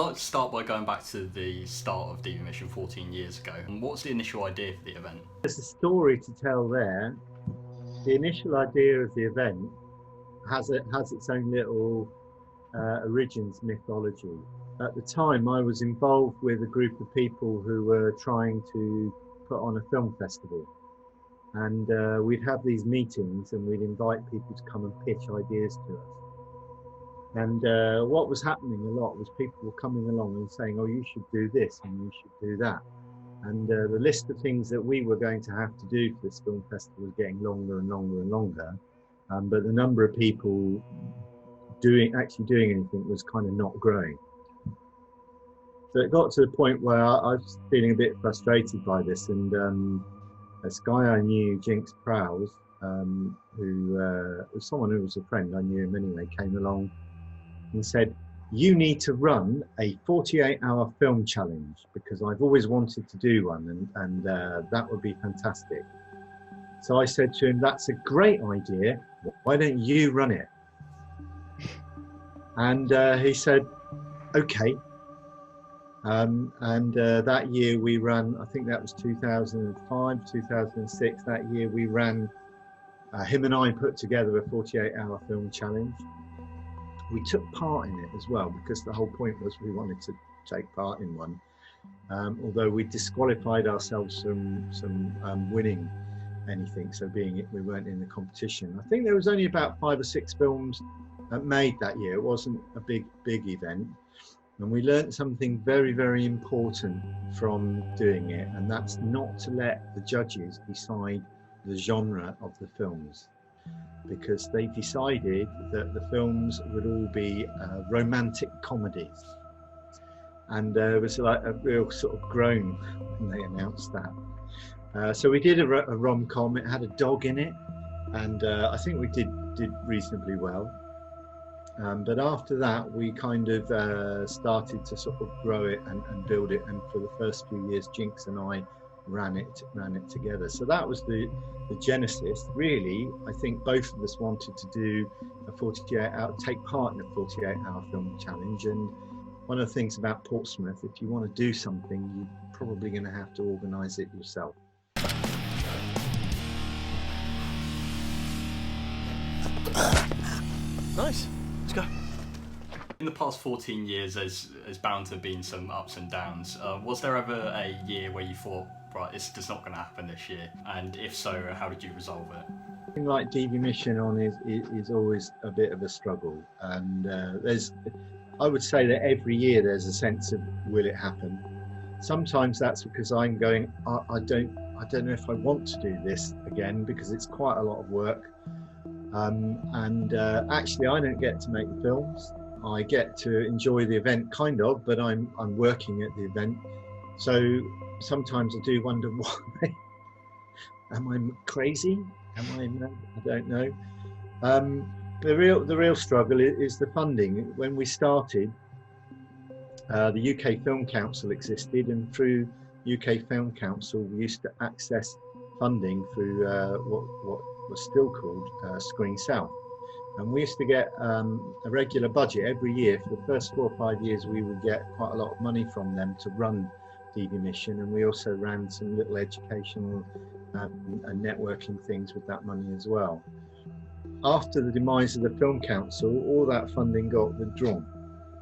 like to start by going back to the start of DVMission 14 years ago. And what's the initial idea for the event? There's a story to tell there. The initial idea of the event has its own little origins mythology. At the time, I was involved with a group of people who were trying to put on a film festival. And we'd have these meetings and we'd invite people to come and pitch ideas to us. And what was happening a lot was people were coming along and saying, oh, you should do this and you should do that. And the list of things that we were going to have to do for this film festival was getting longer and longer and longer. But the number of people actually doing anything was kind of not growing. So it got to the point where I was feeling a bit frustrated by this. And this guy I knew, Jinx Prowse, who was someone who was a friend, I knew him anyway, came along and said, you need to run a 48-hour film challenge because I've always wanted to do one and that would be fantastic. So I said to him, that's a great idea. Why don't you run it? And he said, okay. That year we ran, I think that was 2005, 2006, that year we ran, him and I put together a 48-hour film challenge. We took part in it as well because the whole point was we wanted to take part in one. Although we disqualified ourselves from winning anything, so we weren't in the competition. I think there was only about 5 or 6 films made that year. It wasn't a big event. And we learned something very, very important from doing it, and that's not to let the judges decide the genre of the films, because they decided that the films would all be romantic comedies. And there was like a real sort of groan when they announced that. So we did a rom-com. It had a dog in it, and I think we did reasonably well. But after that, we kind of started to sort of grow it and build it. And for the first few years, Jinx and I ran it together. So that was the genesis. Really, I think both of us wanted to do take part in a 48-hour film challenge. And one of the things about Portsmouth, if you want to do something, you're probably going to have to organise it yourself. Nice. Let's go. In the past 14 years, there's bound to have been some ups and downs. Was there ever a year where you thought, right, it's just not going to happen this year? And if so, how did you resolve it? Something like DVMission on is always a bit of a struggle. And I would say that every year there's a sense of, will it happen? Sometimes that's because I'm going, I don't know if I want to do this again because it's quite a lot of work. Actually, I don't get to make the films. I get to enjoy the event, kind of, but I'm working at the event. So sometimes I do wonder, why? Am I crazy? I don't know. The real struggle is the funding. When we started, the UK Film Council existed, and through UK Film Council, we used to access funding through what was still called Screen South. And we used to get a regular budget every year. For the first 4 or 5 years, we would get quite a lot of money from them to run DVMission, and we also ran some little educational and networking things with that money as well. After the demise of the Film Council, all that funding got withdrawn.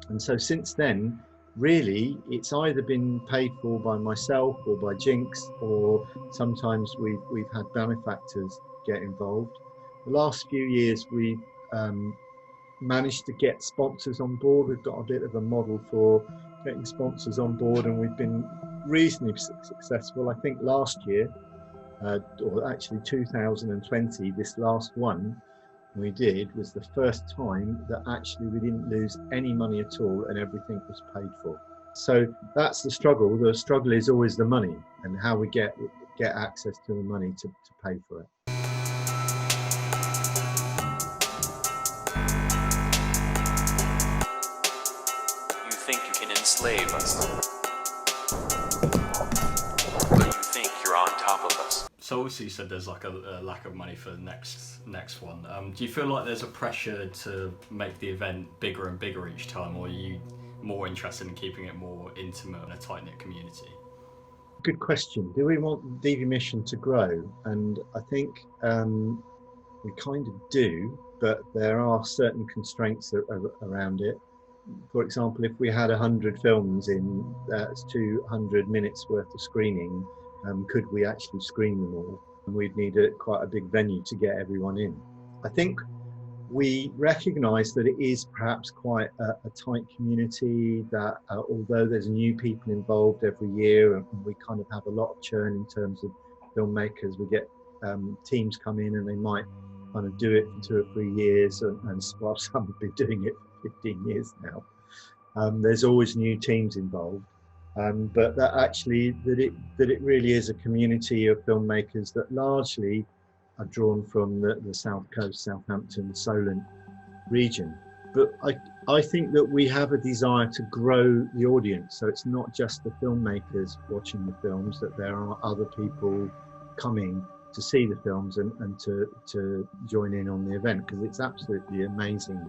And so since then, really, it's either been paid for by myself or by Jinx, or sometimes we've had benefactors get involved. The last few years we've managed to get sponsors on board. We've got a bit of a model for getting sponsors on board, and we've been reasonably successful. I think last year, or actually 2020, this last one we did was the first time that actually we didn't lose any money at all and everything was paid for. So that's the struggle. The struggle is always the money and how we get access to the money to pay for it. You think you can enslave us, but you think you're on top of us. So obviously you said there's like a lack of money for the next one. Do you feel like there's a pressure to make the event bigger and bigger each time, or are you more interested in keeping it more intimate and a tight-knit community? Good question. Do we want DVMission to grow? And I think we kind of do, but there are certain constraints around it. For example, if we had 100 films in, that's 200 minutes worth of screening, could we actually screen them all? We'd need quite a big venue to get everyone in. I think we recognise that it is perhaps quite a tight community, that although there's new people involved every year, and we kind of have a lot of churn in terms of filmmakers, we get teams come in and they might kind of do it for 2 or 3 years, and well, some have been doing it for 15 years now. There's always new teams involved, but that actually that it really is a community of filmmakers that largely are drawn from the South Coast, Southampton, Solent region. But I think that we have a desire to grow the audience, so it's not just the filmmakers watching the films, that there are other people coming to see the films and to join in on the event, because it's absolutely amazing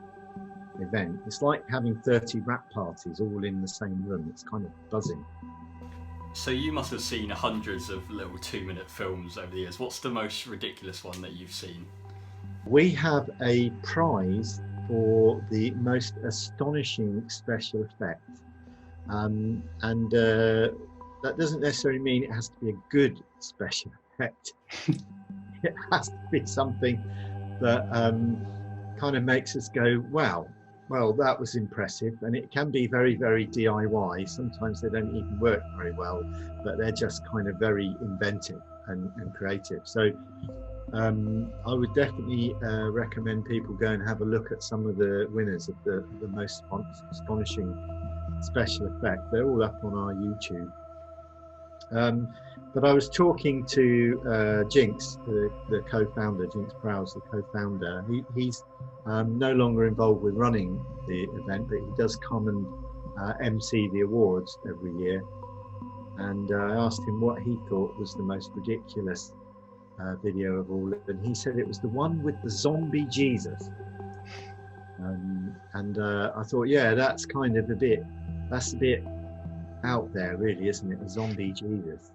event. It's like having 30 rap parties all in the same room. It's kind of buzzing. So you must have seen hundreds of little 2-minute films over the years. What's the most ridiculous one that you've seen? We have a prize for the most astonishing special effect, and that doesn't necessarily mean it has to be a good special effect. It has to be something that kind of makes us go, wow, well, that was impressive. And it can be very, very DIY. Sometimes they don't even work very well, but they're just kind of very inventive and creative. So I would definitely recommend people go and have a look at some of the winners of the most astonishing special effect. They're all up on our YouTube. But I was talking to Jinx, the co-founder, Jinx Prowse, the co-founder. He's no longer involved with running the event, but he does come and MC the awards every year. And I asked him what he thought was the most ridiculous video of all, and he said it was the one with the zombie Jesus. I thought, yeah, that's kind of a bit out there, really, isn't it? A zombie Jesus.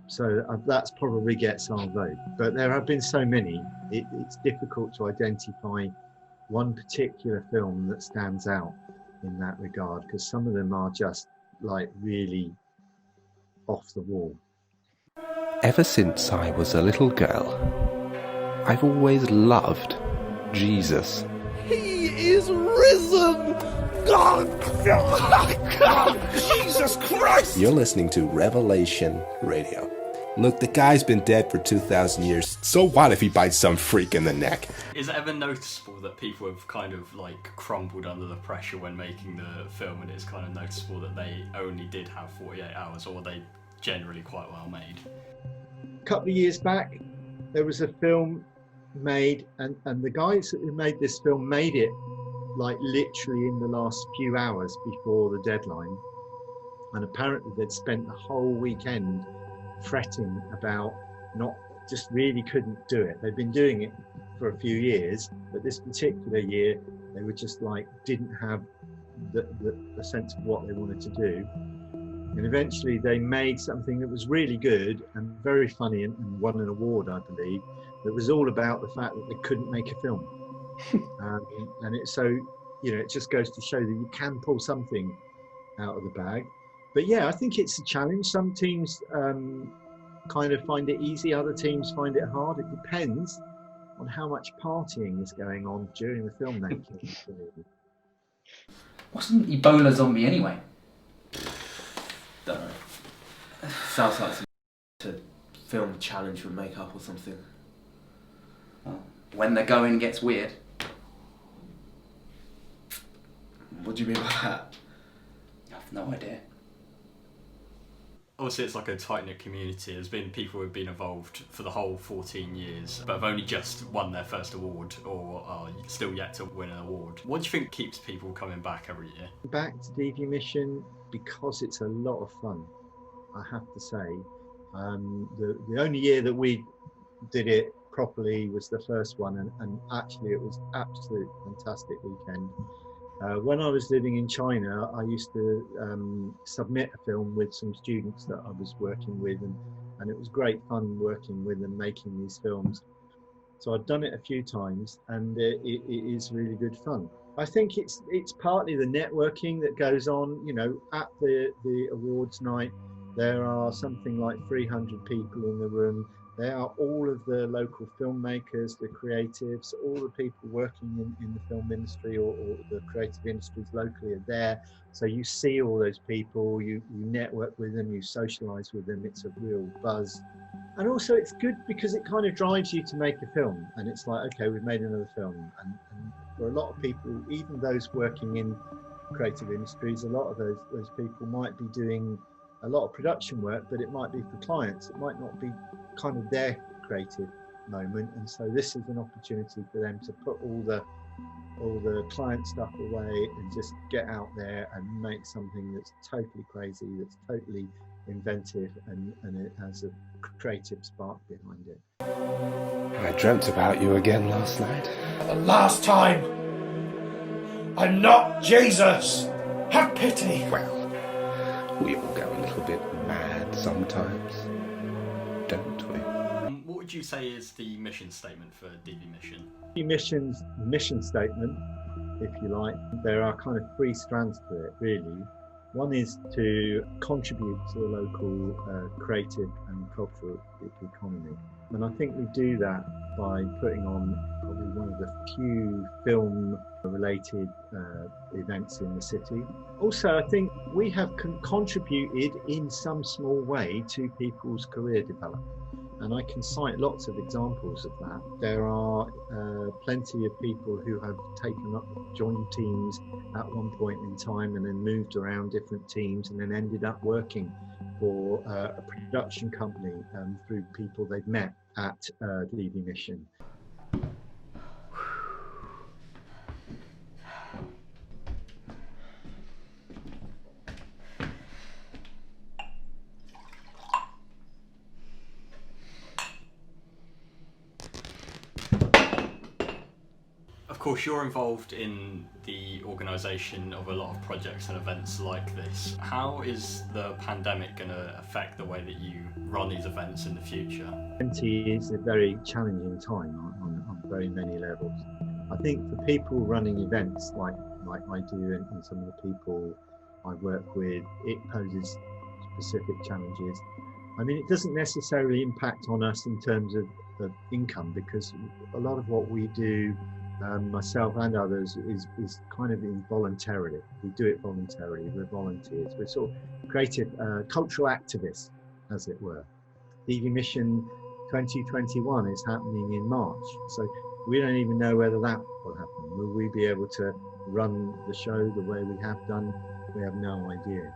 So that's probably gets our vote. But there have been so many, it's difficult to identify one particular film that stands out in that regard, because some of them are just like really off the wall. Ever since I was a little girl, I've always loved Jesus. He is risen! God! Jesus Christ! You're listening to Revelation Radio. Look, the guy's been dead for 2,000 years. So what if he bites some freak in the neck? Is it ever noticeable that people have kind of like crumbled under the pressure when making the film, and it's kind of noticeable that they only did have 48 hours, or they generally quite well made? A couple of years back, there was a film made, and the guys who made this film made it like literally in the last few hours before the deadline, and apparently they'd spent the whole weekend fretting about just really couldn't do it. They'd been doing it for a few years, but this particular year they were just like didn't have the sense of what they wanted to do. And eventually they made something that was really good and very funny, and won an award, I believe, that was all about the fact that they couldn't make a film. And it's so, it just goes to show that you can pull something out of the bag. But yeah, I think it's a challenge. Some teams kind of find it easy, other teams find it hard. It depends on how much partying is going on during the filmmaking. What's an Ebola zombie anyway? Don't know. Sounds like to film challenge with makeup or something. Well, when the going gets weird. What do you mean by that? I've no idea. Obviously, it's like a tight-knit community. There's been people who've been involved for the whole 14 years, but have only just won their first award, or are still yet to win an award. What do you think keeps people coming back every year? Back to DVMission because it's a lot of fun, I have to say. The only year that we did it properly was the first one, and actually it was absolute fantastic weekend. When I was living in China, I used to submit a film with some students that I was working with, and it was great fun working with them making these films. So I've done it a few times, and it is really good fun. I think it's partly the networking that goes on. You know, at the awards night, there are something like 300 people in the room. They are all of the local filmmakers, the creatives, all the people working in the film industry or the creative industries locally are there. So you see all those people, you network with them, you socialize with them. It's a real buzz. And also it's good because it kind of drives you to make a film. And it's like, okay, we've made another film. And for a lot of people, even those working in creative industries, a lot of those people might be doing a lot of production work, but it might be for clients. It might not be kind of their creative moment. And so this is an opportunity for them to put all the client stuff away and just get out there and make something that's totally crazy, that's totally inventive, and it has a creative spark behind it. I dreamt about you again last night. The last time! I'm not Jesus! Have pity! Well, we all go a little bit mad sometimes, don't we? What would you say is the mission statement for DVMission? DVMission's mission statement, if you like, there are kind of three strands to it, really. One is to contribute to the local creative and cultural economy. And I think we do that by putting on probably one of the few film-related events in the city. Also, I think we have contributed in some small way to people's career development. And I can cite lots of examples of that. There are plenty of people who have joined teams at one point in time and then moved around different teams and then ended up working for a production company through people they've met at DVMission. Of course, you're involved in the organisation of a lot of projects and events like this. How is the pandemic going to affect the way that you run these events in the future? 20 is a very challenging time on very many levels. I think for people running events like I do and some of the people I work with, it poses specific challenges. I mean, it doesn't necessarily impact on us in terms of income, because a lot of what we do, myself and others, is kind of involuntarily. We do it voluntarily. We're volunteers. We're sort of creative, cultural activists, as it were. DVMission 2021 is happening in March, so we don't even know whether that will happen. Will we be able to run the show the way we have done? We have no idea.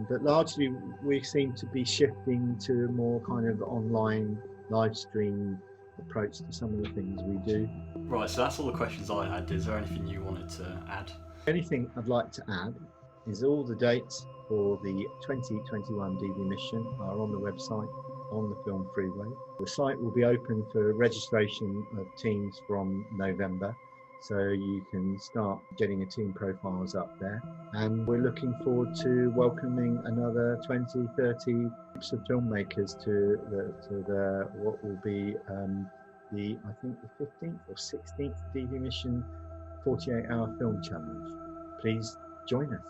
But largely, we seem to be shifting to a more kind of online live stream approach to some of the things we do. Right, so that's all the questions I had. Is there anything you wanted to add? Anything I'd like to add is all the dates for the 2021 DVMission are on the website, on the Film Freeway. The site will be open for registration of teams from November, so you can start getting your team profiles up there. And we're looking forward to welcoming another 20, 30 groups of filmmakers to what will be I think the 15th or 16th DVMission 48-hour film challenge. Please join us.